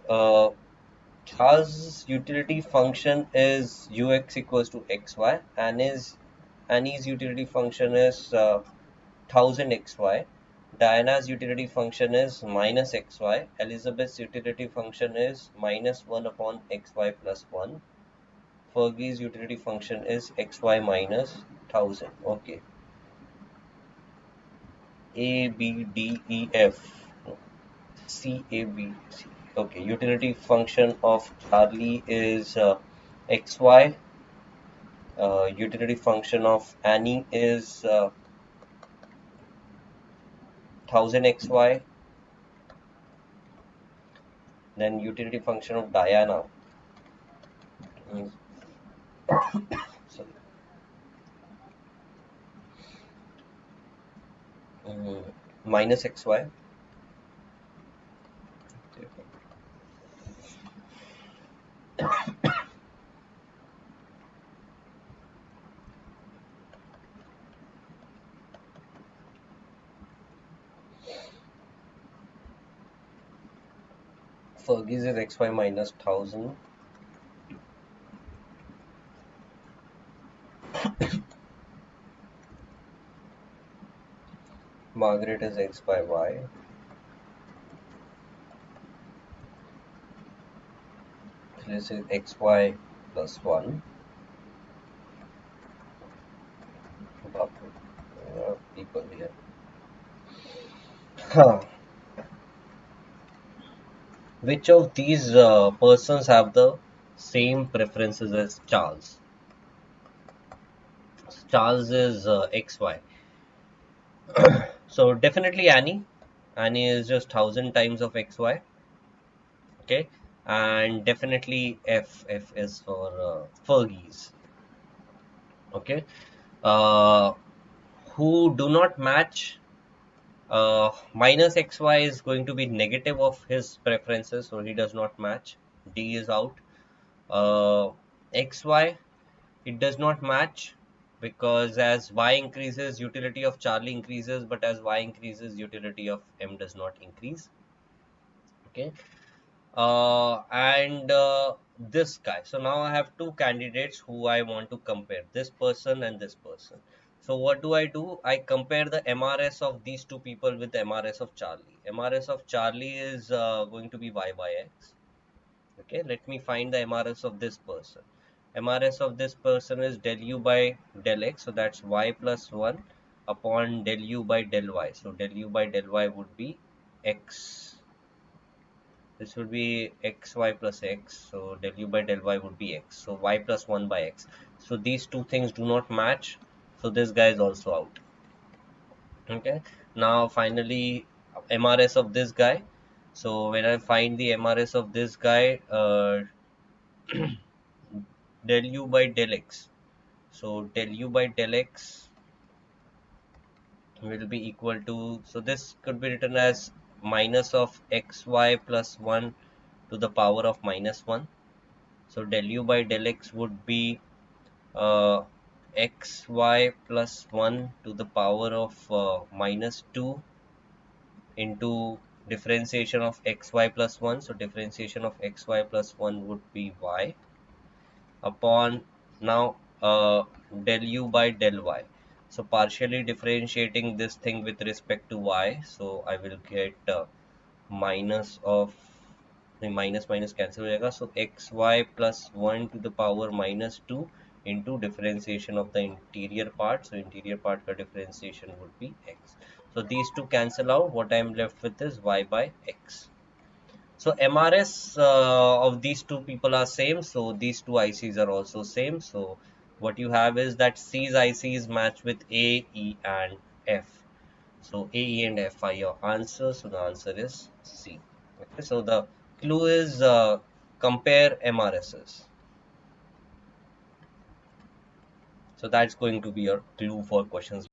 Uh, Charles' utility function is ux equals to xy, and Annie's utility function is 1000 xy. Diana's utility function is minus xy. Elizabeth's utility function is minus 1 upon xy plus 1. Fergie's utility function is xy minus 1000. Okay. A, B, D, E, F. No. C, A, B, C. Okay. Utility function of Charlie is xy. Utility function of Annie is 1000 xy. Then utility function of Diana is sorry, minus xy. Fergie's is xy minus 1000. Margaret is x by y. This is xy plus 1. People here. Huh. Which of these persons have the same preferences as Charles? Charles is xy. So definitely Annie. Annie is just 1000 times of xy. Okay. And definitely F. F is for Fergie's. Okay. Uh, who do not match, minus xy is going to be negative of his preferences, so he does not match. D is out. Xy, it does not match because as y increases, utility of Charlie increases, but as y increases, utility of M does not increase. Okay. And this guy. So now I have two candidates who I want to compare, this person and this person. So what do? I compare the MRS of these two people with the MRS of Charlie. MRS of Charlie is going to be y by x. Okay, let me find the MRS of this person. MRS of this person is del u by del x. So that's y plus 1 upon del u by del y. So del u by del y would be x. This would be xy plus x. So del u by del y would be x. So y plus 1 by x. So these two things do not match. So this guy is also out. Okay. Now finally MRS of this guy. So when I find the MRS of this guy, del u by del x. So del u by del x will be equal to, so this could be written as minus of xy plus 1 to the power of minus 1. So del u by del x would be xy plus 1 to the power of minus 2 into differentiation of xy plus 1. So differentiation of xy plus 1 would be y upon now del u by del y. So partially differentiating this thing with respect to y. So I will get minus of the minus minus cancel हो जाएगा. So xy plus 1 to the power minus 2 into differentiation of the interior part. So interior part का differentiation would be x. So these two cancel out. What I am left with is y by x. So MRS of these two people are same. So these two ICs are also same. So what you have is that C's ICs match with A, E and F. So A, E and F are your answers. So the answer is C. Okay, so the clue is compare MRSs. So that's going to be your clue for questions.